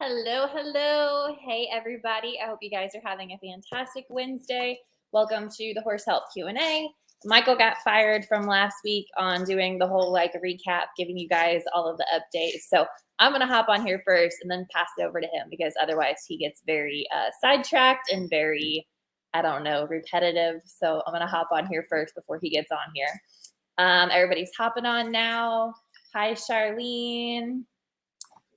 Hello, hello. Hey, everybody. I hope you guys are having a fantastic Wednesday. Welcome to the Horse Health Q&A. Michael got fired from last week on doing the whole recap, giving you guys all of the updates. So I'm going to hop on here first and then pass it over to him because otherwise he gets very sidetracked and very, I don't know, repetitive. So I'm going to hop on here first before he gets on here. Everybody's hopping on now. Hi, Charlene.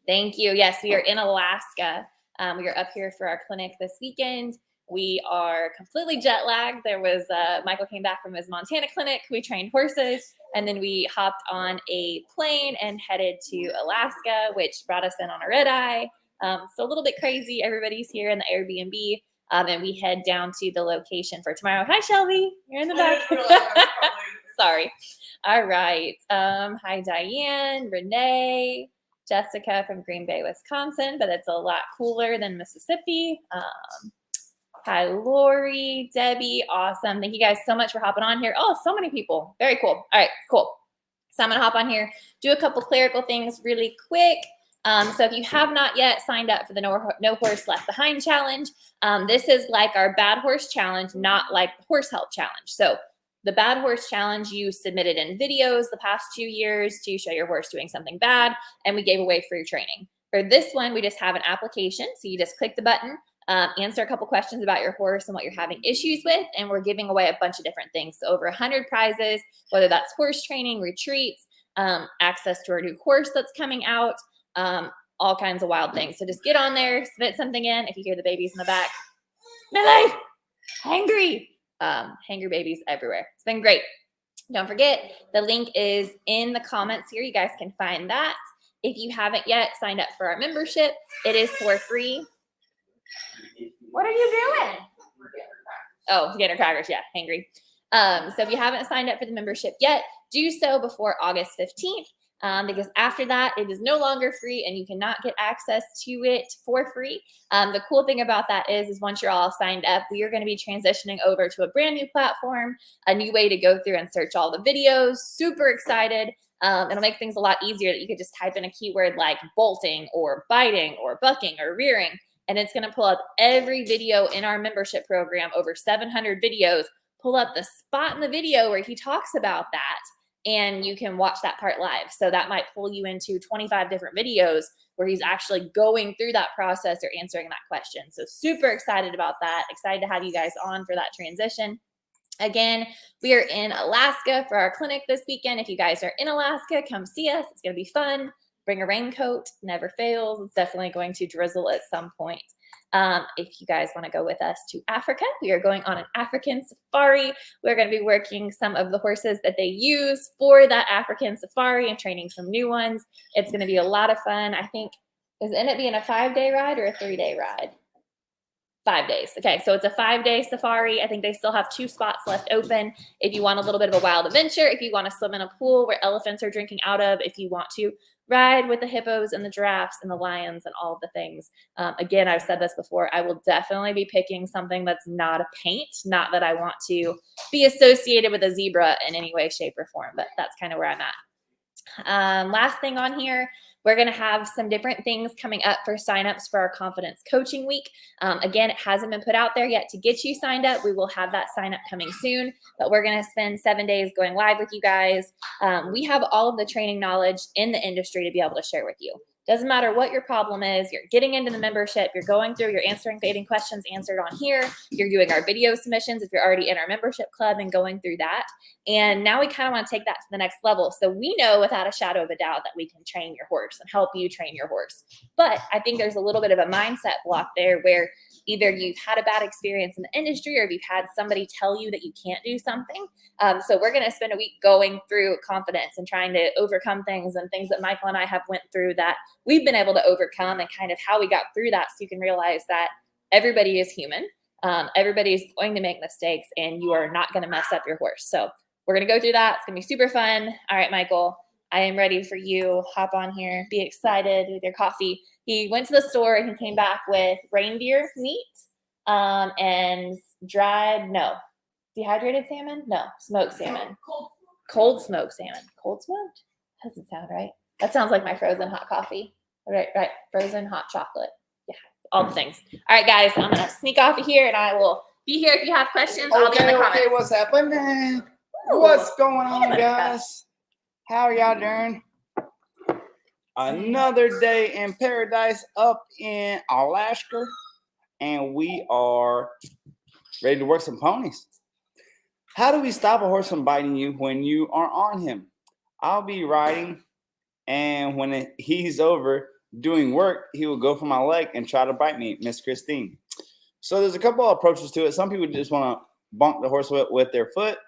Thank you. Yes, we are in Alaska. We are up here for our clinic this weekend. We are completely jet lagged. There was Michael came back from his Montana clinic. We trained horses, and then we hopped on a plane and headed to Alaska, which brought us in on a red eye. So a little bit crazy. Everybody's here in the Airbnb, and we head down to the location for tomorrow. Hi, Shelby. You're in the back. Sorry. All right. Hi, Diane, Renee. Jessica from Green Bay, Wisconsin, but it's a lot cooler than Mississippi. Hi, Lori, Debbie, awesome. Thank you guys so much for hopping on here. Oh, so many people. Very cool. All right, cool. So I'm going to hop on here, do a couple clerical things really quick. So if you have not yet signed up for the No Horse Left Behind Challenge, this is like our Bad Horse Challenge, not like the Horse Health Challenge. So the Bad Horse Challenge, you submitted in videos the past 2 years to show your horse doing something bad, and we gave away free training. For this one, we just have an application. So you just click the button, answer a couple questions about your horse and what you're having issues with, and we're giving away a bunch of different things. So over 100 prizes, whether that's horse training, retreats, access to our new course that's coming out, all kinds of wild things. So just get on there, submit something in. If you hear the babies in the back, Millie, hangry. Hanger babies everywhere. It's been great. Don't forget, the link is in the comments here. You guys can find that. If you haven't yet signed up for our membership, it is for free. What are you doing? Oh, getting crackers. Yeah, hangry. So if you haven't signed up for the membership yet, do so before August 15th. Because after that, it is no longer free and you cannot get access to it for free. The cool thing about that is once you're all signed up, we are going to be transitioning over to a brand new platform, a new way to go through and search all the videos. Super excited. It'll make things a lot easier that you could just type in a keyword like bolting or biting or bucking or rearing, and it's going to pull up every video in our membership program, over 700 videos, pull up the spot in the video where he talks about that, and you can watch that part live. So that might pull you into 25 different videos where he's actually going through that process or answering that question. So super excited about that. Excited to have you guys on for that transition. Again, we are in Alaska for our clinic this weekend. If you guys are in Alaska, come see us. It's going to be fun. Bring a raincoat. Never fails. It's definitely going to drizzle at some point. If you guys want to go with us to Africa, we are going on an African safari. We're going to be working some of the horses that they use for that African safari and training some new ones. It's going to be a lot of fun. I think, is it being a 5-day ride or a 3-day ride? 5 days. Okay, so it's a 5-day safari. I think they still have 2 spots left open. If you want a little bit of a wild adventure, if you want to swim in a pool where elephants are drinking out of, if you want to ride with the hippos and the giraffes and the lions and all of the things. Again, I've said this before, I will definitely be picking something that's not a paint, not that I want to be associated with a zebra in any way, shape, or form, but that's kind of where I'm at. Last thing on here, we're going to have some different things coming up for signups for our Confidence Coaching Week. Again, it hasn't been put out there yet to get you signed up. We will have that sign up coming soon, but we're going to spend 7 days going live with you guys. We have all of the training knowledge in the industry to be able to share with you. Doesn't matter what your problem is, you're getting into the membership, you're going through, you're getting questions answered on here, you're doing our video submissions if you're already in our membership club and going through that. And now we kind of want to take that to the next level. So we know without a shadow of a doubt that we can train your horse and help you train your horse. But I think there's a little bit of a mindset block there where either you've had a bad experience in the industry or if you've had somebody tell you that you can't do something. So we're going to spend a week going through confidence and trying to overcome things and things that Michael and I have went through that we've been able to overcome and kind of how we got through that. So you can realize that everybody is human. Everybody's going to make mistakes and you are not going to mess up your horse. So we're going to go through that. It's going to be super fun. All right, Michael, I am ready for you. Hop on here. Be excited with your coffee. He went to the store and he came back with reindeer meat and dehydrated salmon? No, smoked salmon. Cold smoked salmon. Cold smoked? Doesn't sound right. That sounds like my frozen hot coffee. Right. Frozen hot chocolate. Yeah, all the things. All right, guys, I'm gonna sneak off of here, and I will be here if you have questions. I'll be in the comments. Okay, what's happening? What's going on, guys? How are y'all doing? Another day in paradise up in Alaska, and we are ready to work some ponies. How do we stop a horse from biting you when you are on him? I'll be riding, and when he's over doing work, he will go for my leg and try to bite me, Miss Kristine. So there's a couple of approaches to it. Some people just want to bonk the horse with their foot.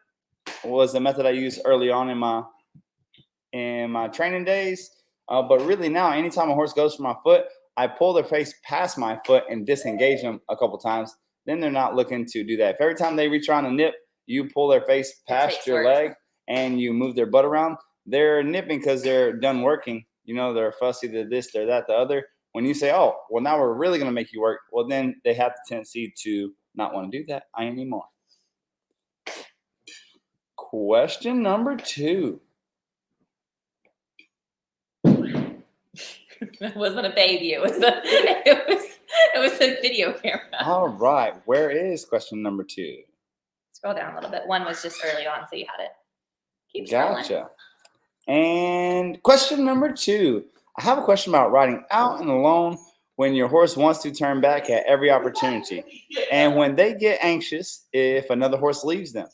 Was the method I used early on in my training days. But really now, anytime a horse goes for my foot, I pull their face past my foot and disengage them a couple times. Then they're not looking to do that. If every time they reach around a nip, you pull their face past your leg and you move their butt around, they're nipping because they're done working. You know, they're fussy, they're this, they're that, the other. When you say, oh, well, now we're really going to make you work, well, then they have the tendency to not want to do that anymore. Question number 2. It wasn't a baby. It was a video camera. All right. Where is question number 2? Scroll down a little bit. 1 was just early on, so you had it. Keep Gotcha. And question number 2. I have a question about riding out and alone when your horse wants to turn back at every opportunity, and when they get anxious if another horse leaves them.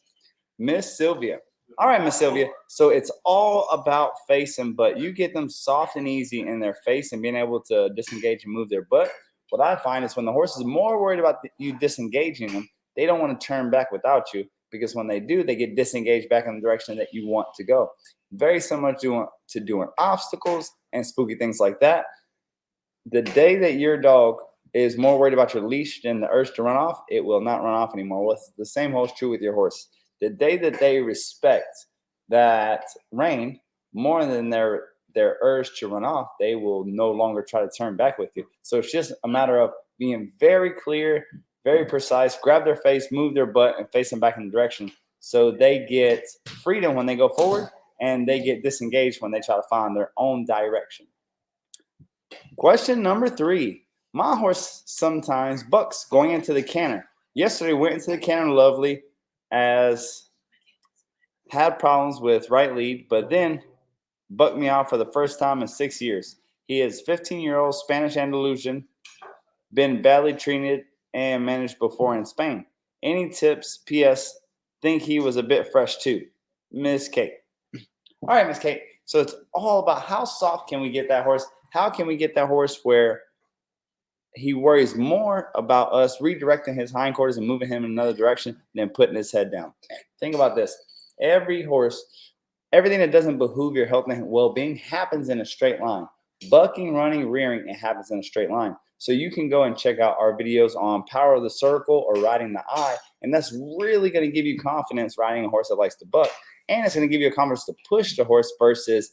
Miss Sylvia. All right, Miss Sylvia. So it's all about face and butt. You get them soft and easy in their face and being able to disengage and move their butt. What I find is when the horse is more worried about you disengaging them, they don't want to turn back without you, because when they do, they get disengaged back in the direction that you want to go. Very similar to doing obstacles and spooky things like that. The day that your dog is more worried about your leash than the urge to run off, it will not run off anymore. Well, the same holds true with your horse. The day that they respect that rein more than their urge to run off, they will no longer try to turn back with you. So it's just a matter of being very clear, very precise, grab their face, move their butt, and face them back in the direction. So they get freedom when they go forward, and they get disengaged when they try to find their own direction. Question number 3. My horse sometimes bucks going into the canter. Yesterday went into the canter lovely, as had problems with right lead, but then bucked me out for the first time in 6 years. He is 15-year-old Spanish Andalusian, been badly treated and managed before in Spain. Any tips? P.S. Think he was a bit fresh too. Miss Kate. All right, Miss Kate. So it's all about how soft can we get that horse? How can we get that horse where he worries more about us redirecting his hindquarters and moving him in another direction than putting his head down? Think about this. Every horse, everything that doesn't behoove your health and well-being happens in a straight line. Bucking, running, rearing, it happens in a straight line. So you can go and check out our videos on power of the circle or riding the eye, and that's really going to give you confidence riding a horse that likes to buck. And it's going to give you a confidence to push the horse versus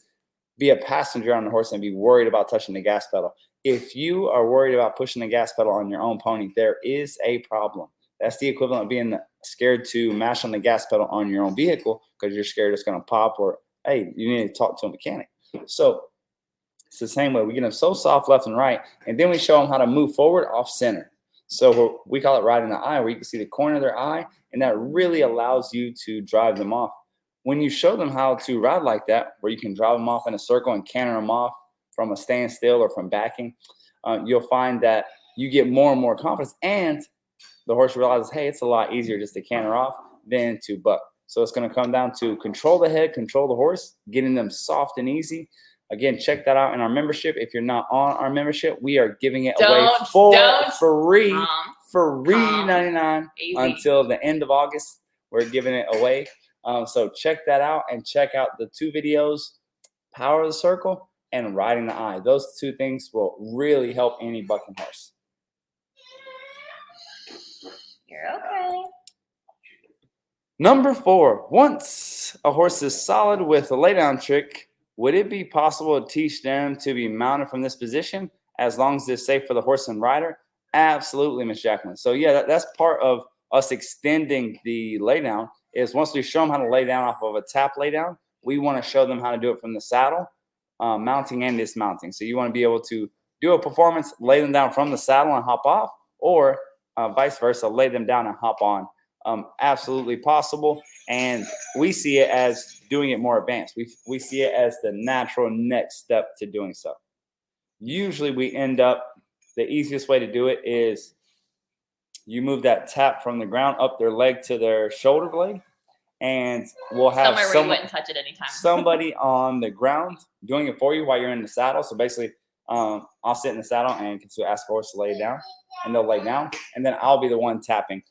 be a passenger on the horse and be worried about touching the gas pedal. If you are worried about pushing the gas pedal on your own pony, there is a problem. That's the equivalent of being scared to mash on the gas pedal on your own vehicle because you're scared it's going to pop, or, hey, you need to talk to a mechanic. So it's the same way. We get them so soft left and right, and then we show them how to move forward off center. So we call it riding the eye, where you can see the corner of their eye, and that really allows you to drive them off. When you show them how to ride like that, where you can drive them off in a circle and canter them off from a standstill or from backing, you'll find that you get more and more confidence, and the horse realizes, hey, it's a lot easier just to canter off than to buck. So it's going to come down to control the head, control the horse, getting them soft and easy. Again, check that out in our membership. If you're not on our membership, we are giving it away for free, $99 until the end of August. We're giving it away. So check that out, and check out the 2 videos, Power of the Circle and Riding the Eye. Those 2 things will really help any bucking horse. You're okay. Number 4, once a horse is solid with a laydown trick, would it be possible to teach them to be mounted from this position as long as it's safe for the horse and rider? Absolutely, Miss Jaclyn. So yeah, that's part of us extending the laydown. Is once we show them how to lay down off of a tap laydown, we want to show them how to do it from the saddle, mounting and dismounting. So you want to be able to do a performance, lay them down from the saddle and hop off, or vice versa, lay them down and hop on. Absolutely possible. And we see it as doing it more advanced. We see it as the natural next step to doing so. Usually we end up, the easiest way to do it is you move that tap from the ground up their leg to their shoulder blade. And we'll have somewhere where you wouldn't touch it anytime. Somebody on the ground doing it for you while you're in the saddle. So basically, I'll sit in the saddle and ask the horse to lay down, and they'll lay down. And then I'll be the one tapping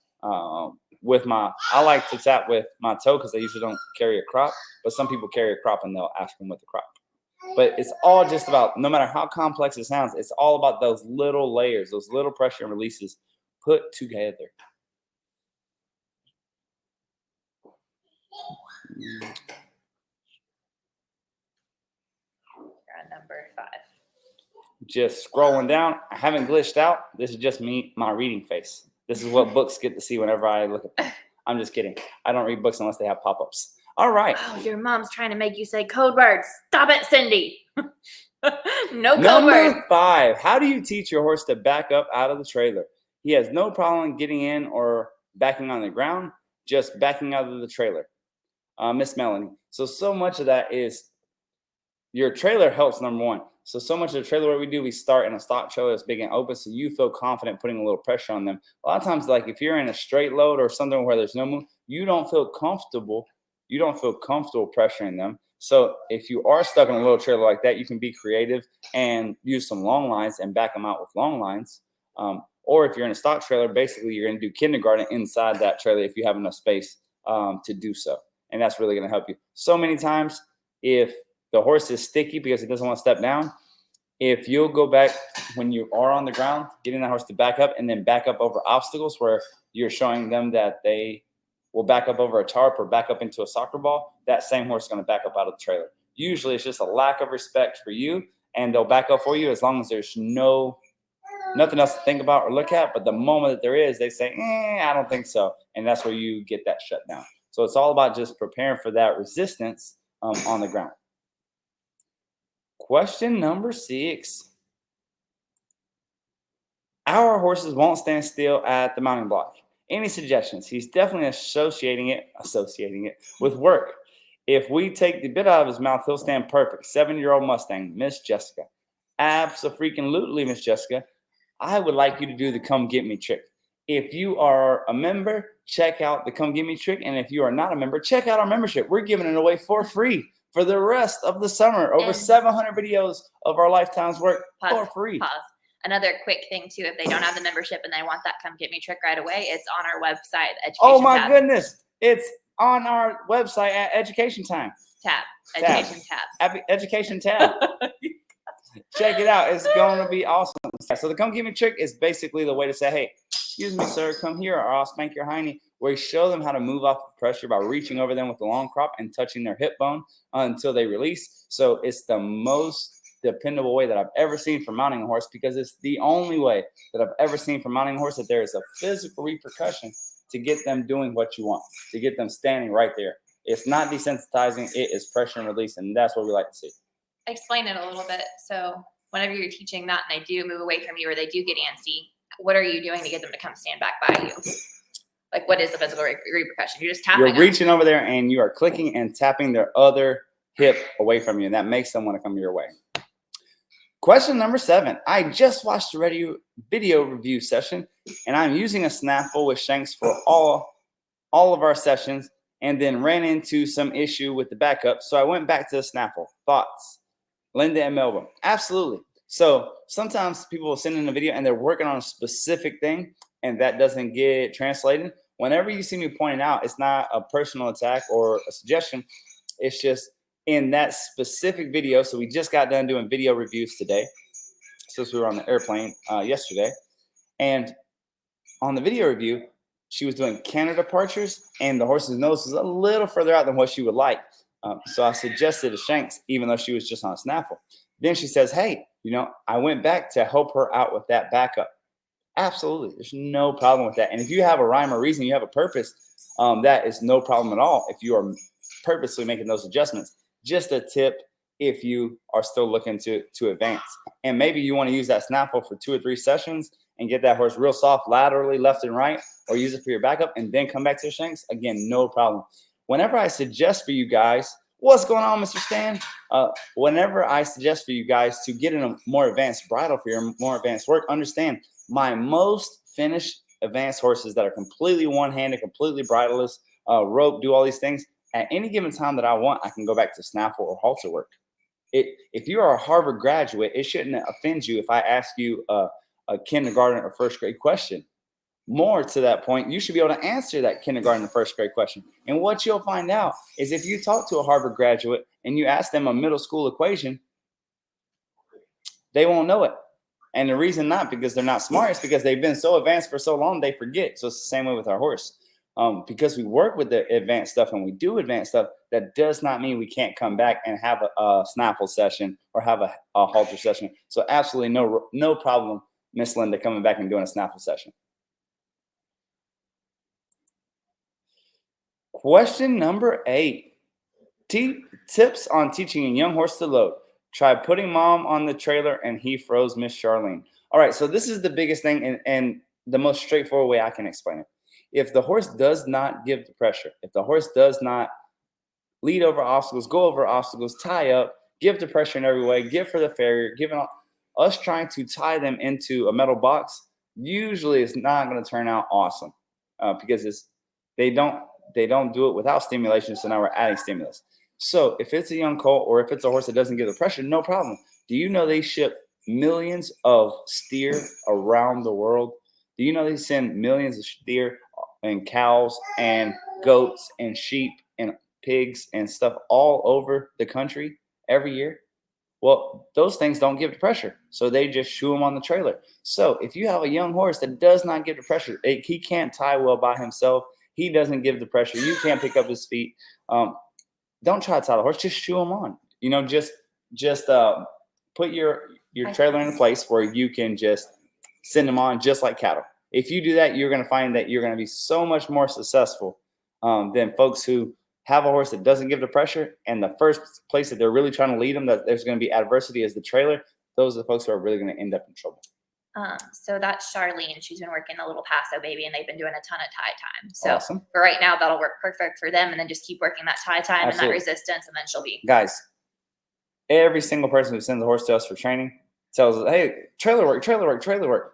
with I like to tap with my toe because I usually don't carry a crop. But some people carry a crop and they'll ask them with the crop. But it's all just about, no matter how complex it sounds, it's all about those little layers, those little pressure and releases put together. Number 5. Just scrolling down. I haven't glitched out. This is just me, my reading face. This is what books get to see whenever I look at them. I'm just kidding. I don't read books unless they have pop-ups. All right. Oh, your mom's trying to make you say code words. Stop it, Cindy. No code Number words. 5. How do you teach your horse to back up out of the trailer? He has no problem getting in or backing on the ground, just backing out of the trailer. Miss Melanie. So much of that is your trailer helps, number one. So much of the trailer work we do, we start in a stock trailer that's big and open, so you feel confident putting a little pressure on them. A lot of times, like if you're in a straight load or something where there's no move, you don't feel comfortable. You don't feel comfortable pressuring them. So if you are stuck in a little trailer like that, you can be creative and use some long lines and back them out with long lines. Or if you're in a stock trailer, basically you're going to do kindergarten inside that trailer if you have enough space to do so. And that's really going to help you. So many times, if the horse is sticky because it doesn't want to step down, if you'll go back when you are on the ground, getting that horse to back up and then back up over obstacles where you're showing them that they will back up over a tarp or back up into a soccer ball, that same horse is going to back up out of the trailer. Usually it's just a lack of respect for you, and they'll back up for you as long as there's nothing else to think about or look at. But the moment that there is, they say, I don't think so. And that's where you get that shut down. So it's all about just preparing for that resistance on the ground. Question number 6. Our horses won't stand still at the mounting block. Any suggestions? He's definitely associating it with work. If we take the bit out of his mouth, he'll stand perfect. 7-year-old Mustang, Miss Jessica. Abso-freaking-lutely, Miss Jessica. I would like you to do the come get me trick. If you are a member, check out the come get me trick. And if you are not a member, check out our membership. We're giving it away for free for the rest of the summer. Over 700 videos of our lifetime's work for free. Pause. Another quick thing, too, if they don't have the membership and they want that come get me trick right away, it's on our website, Education Oh, my tab. goodness. It's on our website at Education Time. Education tab. Education tab. Check it out. It's going to be awesome. So the come get me trick is basically the way to say, hey, excuse me, sir, come here or I'll spank your hiney. Where you show them how to move off the pressure by reaching over them with the long crop and touching their hip bone until they release. So it's the most dependable way that I've ever seen for mounting a horse, because it's the only way that I've ever seen for mounting a horse that there is a physical repercussion to get them doing what you want, to get them standing right there. It's not desensitizing, it is pressure and release, and that's what we like to see. Explain it a little bit. So whenever you're teaching that and they do move away from you or they do get antsy, what are you doing to get them to come stand back by you? Like, what is the physical repercussion? You're just tapping. You're reaching over there and you are clicking and tapping their other hip away from you, and that makes them want to come your way. Question number 7. I just watched a video review session, and I'm using a snaffle with shanks for all of our sessions, and then ran into some issue with the backup. So I went back to the snaffle. Thoughts? Linda and Melbourne. Absolutely. So sometimes people will send in a video and they're working on a specific thing, and that doesn't get translated. Whenever you see me pointing out, it's not a personal attack or a suggestion. It's just in that specific video. So we just got done doing video reviews today, since we were on the airplane yesterday. And on the video review, she was doing canter departures, and the horse's nose was a little further out than what she would like. So I suggested a shanks, even though she was just on a snaffle. Then she says, hey, I went back to help her out with that backup. Absolutely. There's no problem with that. And if you have a rhyme or reason, you have a purpose, that is no problem at all if you are purposely making those adjustments. Just a tip if you are still looking to advance. and maybe you want to use that snaffle for 2 or 3 sessions and get that horse real soft laterally, left and right, or use it for your backup and then come back to your shanks, again, no problem. Whenever I suggest for you guys, what's going on, Mr. Stan? Whenever I suggest for you guys to get in a more advanced bridle for your more advanced work, understand my most finished advanced horses that are completely one-handed, completely bridleless, rope, do all these things, at any given time that I want, I can go back to snaffle or halter work. If you are a Harvard graduate, it shouldn't offend you if I ask you a kindergarten or first grade question. More to that point, you should be able to answer that kindergarten or first grade question. And what you'll find out is if you talk to a Harvard graduate and you ask them a middle school equation, they won't know it. And the reason not because they're not smart, is because they've been so advanced for so long, they forget. So it's the same way with our horse. Because we work with the advanced stuff and we do advanced stuff, that does not mean we can't come back and have a snaffle session or have a halter session. So absolutely no problem, Miss Linda, coming back and doing a snaffle session. Question number 8. Tips on teaching a young horse to load. Try putting mom on the trailer and he froze Miss Charlene. All right, so this is the biggest thing and the most straightforward way I can explain it. If the horse does not give the pressure, if the horse does not lead over obstacles, go over obstacles, tie up, give the pressure in every way, give for the farrier, giving us trying to tie them into a metal box, usually it's not going to turn out awesome because they don't do it without stimulation. So now we're adding stimulus. So if it's a young colt or if it's a horse that doesn't give the pressure, no problem. Do you know they ship millions of steer around the world? Do you know they send millions of steer and cows and goats and sheep and pigs and stuff all over the country every year? Well, those things don't give the pressure, so they just shoo them on the trailer. So if you have a young horse that does not give the pressure, he can't tie well by himself. He doesn't give the pressure. You can't pick up his feet. Don't try to tie the horse. Just shoo him on. Just put your trailer in a place where you can just send them on just like cattle. If you do that, you're going to find that you're going to be so much more successful than folks who have a horse that doesn't give the pressure. And the first place that they're really trying to lead them, that there's going to be adversity is the trailer. Those are the folks who are really going to end up in trouble. So that's Charlene. She's been working a little Paso baby, and they've been doing a ton of tie time. So awesome. For right now, that'll work perfect for them. And then just keep working that tie time and that resistance, and then she'll be. Guys, every single person who sends a horse to us for training tells us, hey, trailer work, trailer work, trailer work.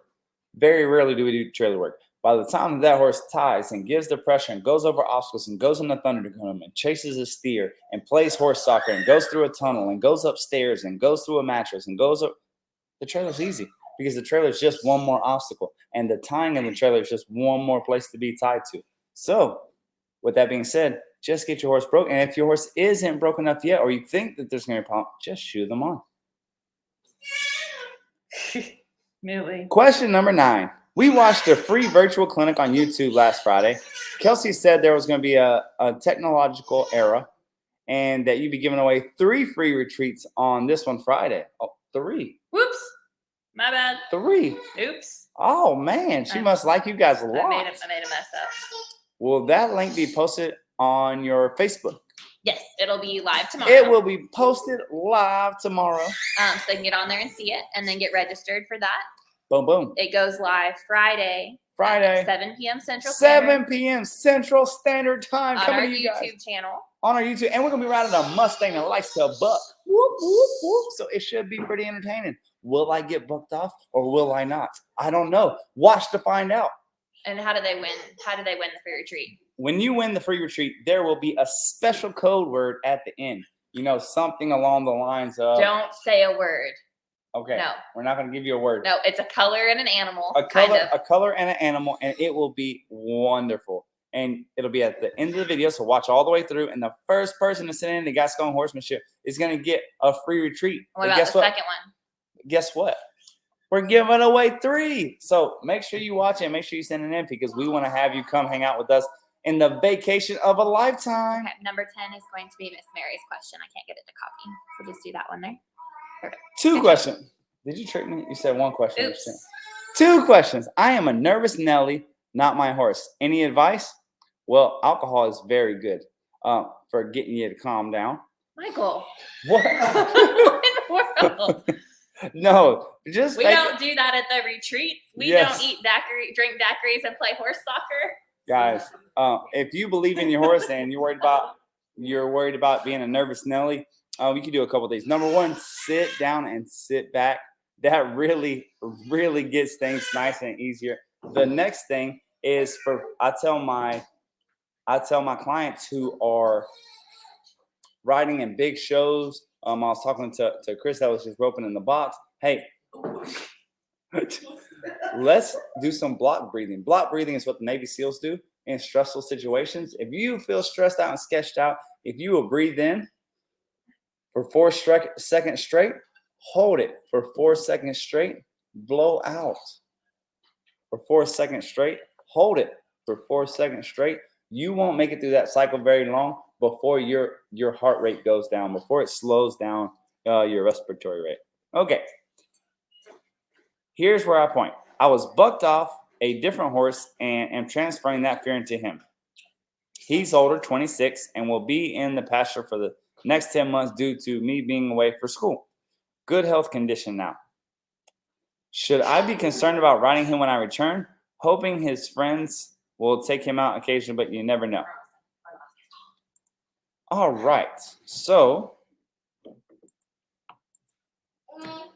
Very rarely do we do trailer work. By the time that horse ties and gives the pressure and goes over obstacles and goes in the thunderdome and chases a steer and plays horse soccer and goes through a tunnel and goes upstairs and goes through a mattress and goes up, the trailer's easy because the trailer is just one more obstacle and the tying in the trailer is just one more place to be tied to. So with that being said, just get your horse broke. And if your horse isn't broken enough yet, or you think that there's going to be a problem, just shoo them on. Question number 9. We watched a free virtual clinic on YouTube last Friday. Kelsey said there was going to be a technological era and that you'd be giving away 3 free retreats on this one Friday. Oh, 3. Whoops. My bad. 3. Oops. Oh, man. She must like you guys a lot. I made a mess up. Will that link be posted on your Facebook? Yes, it'll be live tomorrow. It will be posted live tomorrow. So they can get on there and see it and then get registered for that. Boom, boom. It goes live Friday. 7 p.m. Central 7 p.m. Central Standard Time. On Coming our to you YouTube guys. channel. On our YouTube. And we're going to be riding a Mustang that likes to buck. Whoop, whoop, whoop. So it should be pretty entertaining. Will I get bucked off or will I not? I don't know. Watch to find out. And how do they win? How do they win the free retreat? When you win the free retreat, there will be a special code word at the end. Something along the lines of... Don't say a word. Okay. No. We're not going to give you a word. No, it's a color and an animal. A color and an animal, and it will be wonderful. And it'll be at the end of the video, so watch all the way through. And the first person to send in the Gascon horsemanship is going to get a free retreat. What about the second one? Guess what? We're giving away 3. So make sure you watch it. Make sure you send it in because we want to have you come hang out with us in the vacation of a lifetime. Okay, number 10 is going to be Miss Mary's question. I can't get it to copy, so just do that one there. Perfect. 2 questions. Did you trick me? You said 1 question. Oops. 2 questions. I am a nervous Nelly, not my horse. Any advice? Well, alcohol is very good for getting you to calm down. Michael. What? What in the world? No, just We fake don't it. do that at the retreats. We Yes. don't eat daiquiri, drink daiquiris, and play horse soccer. Guys, if you believe in your horse and you're worried about being a nervous Nelly, you can do a couple of things. Number one, sit down and sit back. That really gets things nice and easier. The next thing is I tell my clients who are riding in big shows. I was talking to Chris that was just roping in the box. Hey, let's do some block breathing. Block breathing is what the Navy SEALs do in stressful situations. If you feel stressed out and sketched out, if you will breathe in for 4 seconds straight, hold it for 4 seconds straight, blow out for 4 seconds straight, hold it for 4 seconds straight. You won't make it through that cycle very long before your heart rate goes down, before it slows down your respiratory rate. Okay. Here's where I point. I was bucked off a different horse and am transferring that fear into him. He's older, 26, and will be in the pasture for the next 10 months due to me being away for school. Good health condition now. Should I be concerned about riding him when I return? Hoping his friends will take him out occasionally, but you never know. All right. So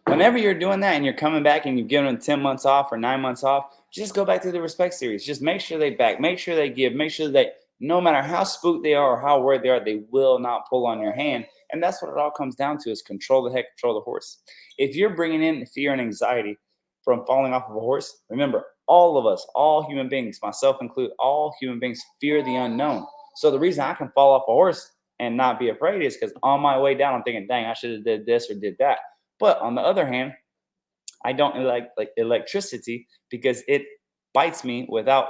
whenever you're doing that and you're coming back and you've given them 10 months off or 9 months off, just go back to the respect series. Just make sure they back, make sure they give, make sure that no matter how spooked they are or how worried they are, they will not pull on your hand. And that's what it all comes down to, is control the head, control the horse. If you're bringing in fear and anxiety from falling off of a horse, remember, all of us, all human beings, myself included, all human beings fear the unknown. So the reason I can fall off a horse and not be afraid is because on my way down, I'm thinking, dang, I should have did this or did that. But on the other hand, I don't like electricity because it bites me without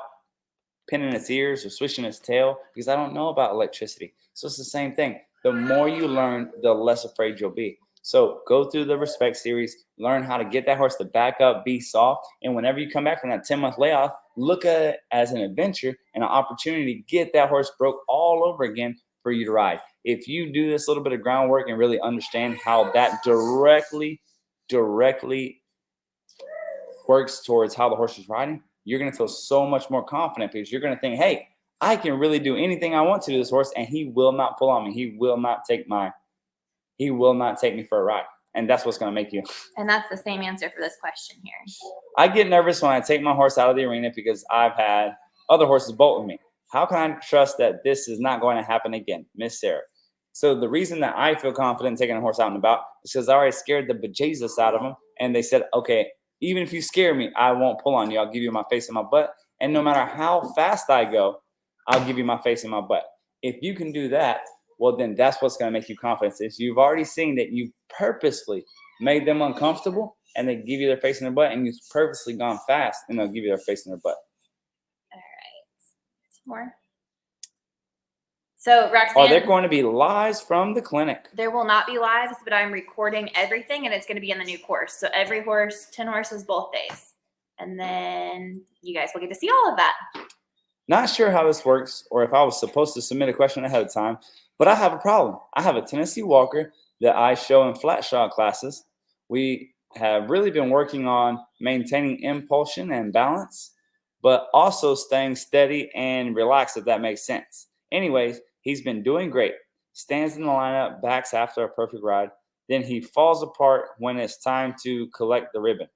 pinning its ears or swishing its tail, because I don't know about electricity. So it's the same thing. The more you learn, the less afraid you'll be. So go through the respect series, learn how to get that horse to back up, be soft. And whenever you come back from that 10-month layoff, look at it as an adventure and an opportunity to get that horse broke all over again for you to ride. If you do this little bit of groundwork and really understand how that directly works towards how the horse is riding, you're going to feel so much more confident, because you're going to think, hey, I can really do anything I want to this horse and he will not pull on me. He will not take me for a ride. And that's what's going to make you. And that's the same answer for this question here. I get nervous when I take my horse out of the arena because I've had other horses bolt with me. How can I trust that this is not going to happen again? Miss Sarah. So the reason that I feel confident taking a horse out and about is because I already scared the bejesus out of them. And they said, okay, even if you scare me, I won't pull on you. I'll give you my face and my butt. And no matter how fast I go, I'll give you my face and my butt. If you can do that, well, then that's what's going to make you confident. Is you've already seen that you purposely made them uncomfortable and they give you their face and their butt, and you've purposely gone fast and they'll give you their face and their butt. All right. Some more. So, Roxanne, are there going to be lives from the clinic? There will not be lives, but I'm recording everything, and it's going to be in the new course. So every horse, 10 horses, both days. And then you guys will get to see all of that. Not sure how this works or if I was supposed to submit a question ahead of time, but I have a problem. I have a Tennessee Walker that I show in flat shod classes. We have really been working on maintaining impulsion and balance, but also staying steady and relaxed, if that makes sense. Anyways, he's been doing great. Stands in the lineup, backs after a perfect ride. Then he falls apart when it's time to collect the ribbon.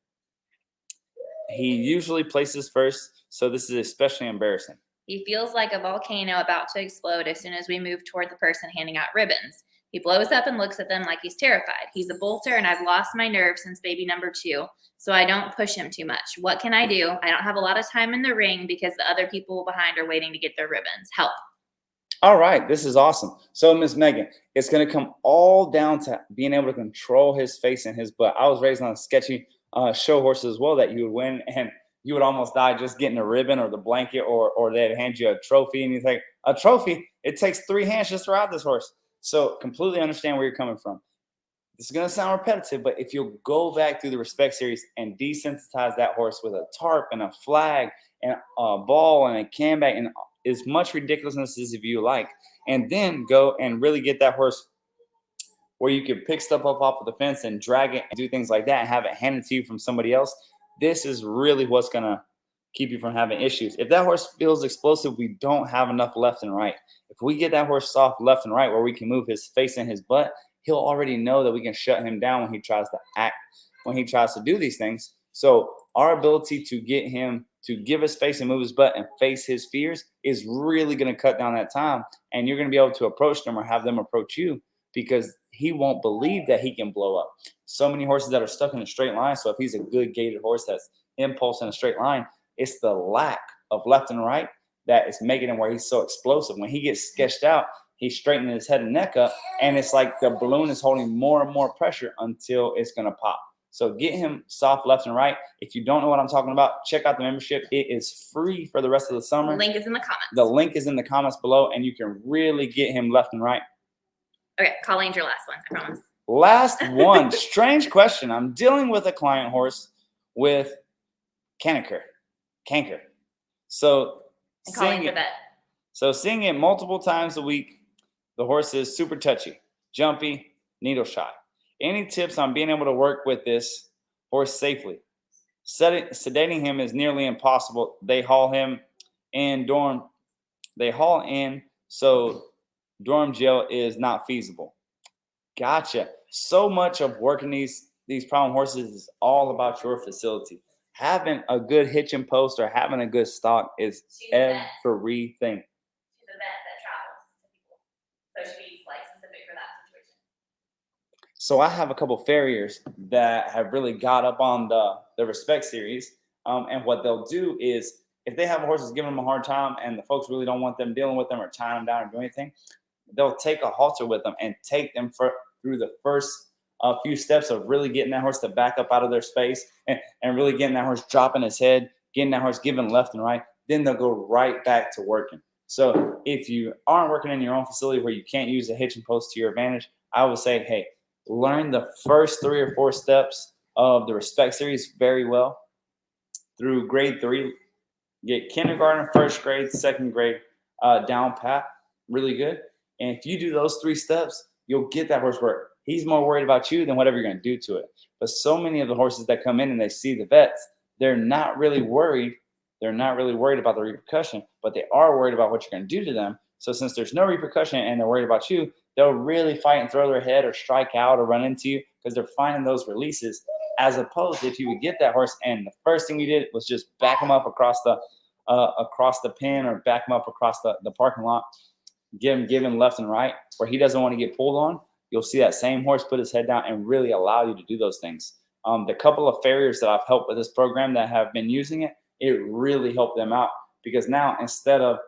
He usually places first, so this is especially embarrassing. He feels like a volcano about to explode as soon as we move toward the person handing out ribbons. He blows up and looks at them like he's terrified. He's a bolter, and I've lost my nerve since baby number 2, so I don't push him too much. What can I do? I don't have a lot of time in the ring because the other people behind are waiting to get their ribbons. Help. All right, this is awesome. So, Miss Megan, it's going to come all down to being able to control his face and his butt. I was raised on a sketchy show horse as well that you would win, and you would almost die just getting a ribbon or the blanket, or they'd hand you a trophy, and you think, a trophy? It takes 3 hands just to ride this horse. So completely understand where you're coming from. This is going to sound repetitive, but if you'll go back through the respect series and desensitize that horse with a tarp and a flag and a ball and a can bag and as much ridiculousness as if you like, and then go and really get that horse where you could pick stuff up off of the fence and drag it and do things like that and have it handed to you from somebody else, this is really what's going to keep you from having issues. If that horse feels explosive, we don't have enough left and right. If we get that horse soft left and right where we can move his face and his butt, he'll already know that we can shut him down when he tries to act, when he tries to do these things. So our ability to get him to give his face and move his butt and face his fears is really going to cut down that time. And you're going to be able to approach them or have them approach you because he won't believe that he can blow up. So many horses that are stuck in a straight line. So if he's a good gaited horse that's impulse in a straight line, it's the lack of left and right that is making him where he's so explosive. When he gets sketched out, he's straightening his head and neck up, and it's like the balloon is holding more and more pressure until it's going to pop. So get him soft left and right. If you don't know what I'm talking about, check out the membership. It is free for the rest of the summer. The link is in the comments. The link is in the comments below, and you can really get him left and right. Okay, Colleen's your last one, I promise. Last one. Strange question. I'm dealing with a client horse with canter. So seeing it multiple times a week, the horse is super touchy, jumpy, needle shy. Any tips on being able to work with this horse safely? Sedating him is nearly impossible. They haul him in so dorm jail is not feasible. Gotcha. So much of working these problem horses is all about your facility. Having a good hitching post or having a good stock is everything. She's a vet that travels to people, so she's like specific for that situation. So I have a couple farriers that have really got up on the Respect series, and what they'll do is if they have a horse that's giving them a hard time and the folks really don't want them dealing with them or tying them down or doing anything, they'll take a halter with them and take them through the first few steps of really getting that horse to back up out of their space and really getting that horse dropping his head, getting that horse giving left and right. Then they'll go right back to working. So if you aren't working in your own facility where you can't use a hitching post to your advantage, I would say, hey, learn the first 3 or 4 steps of the Respect series very well through grade 3. Get kindergarten, first grade, second grade down pat really good. And if you do those 3 steps, you'll get that horse where he's more worried about you than whatever you're going to do to it. But so many of the horses that come in and they see the vets, they're not really worried. They're not really worried about the repercussion, but they are worried about what you're going to do to them. So since there's no repercussion and they're worried about you, they'll really fight and throw their head or strike out or run into you because they're finding those releases, as opposed to if you would get that horse and the first thing you did was just back him up across the pen or back him up across the parking lot, give him left and right where he doesn't want to get pulled on. You'll see that same horse put his head down and really allow you to do those things. The couple of farriers that I've helped with this program that have been using it, it really helped them out because now instead of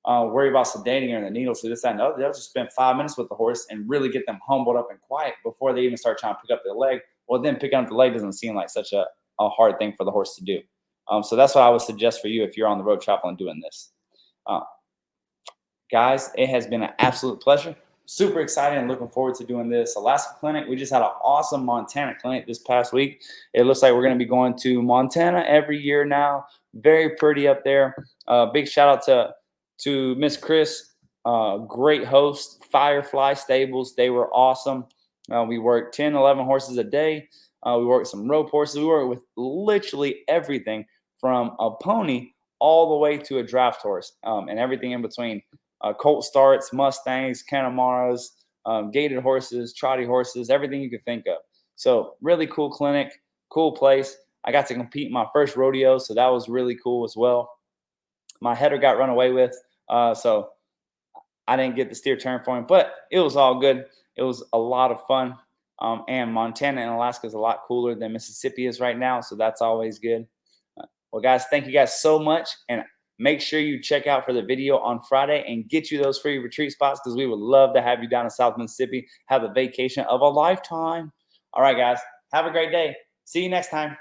worry about sedating or the needles or this, that, and the other, they'll just spend 5 minutes with the horse and really get them humbled up and quiet before they even start trying to pick up their leg. Well, then picking up the leg doesn't seem like such a hard thing for the horse to do. So that's what I would suggest for you if you're on the road traveling doing this. Guys, it has been an absolute pleasure. Super excited and looking forward to doing this Alaska clinic. We just had an awesome Montana clinic this past week. It looks like we're going to be going to Montana every year now. Very pretty up there. Big shout out to Miss Chris, great host, Firefly Stables. They were awesome. We worked 10, 11 horses a day. We worked some rope horses. We worked with literally everything from a pony all the way to a draft horse and everything in between. Colt starts, Mustangs, Cantamaras, gaited horses, trotty horses, everything you could think of. So really cool clinic, cool place. I got to compete in my first rodeo, so that was really cool as well. My header got run away with, so I didn't get the steer turn for him, but it was all good. It was a lot of fun, and Montana and Alaska is a lot cooler than Mississippi is right now, so that's always good. Well, guys, thank you guys so much, and make sure you check out for the video on Friday and get you those free retreat spots because we would love to have you down in South Mississippi. Have a vacation of a lifetime. All right, guys. Have a great day. See you next time.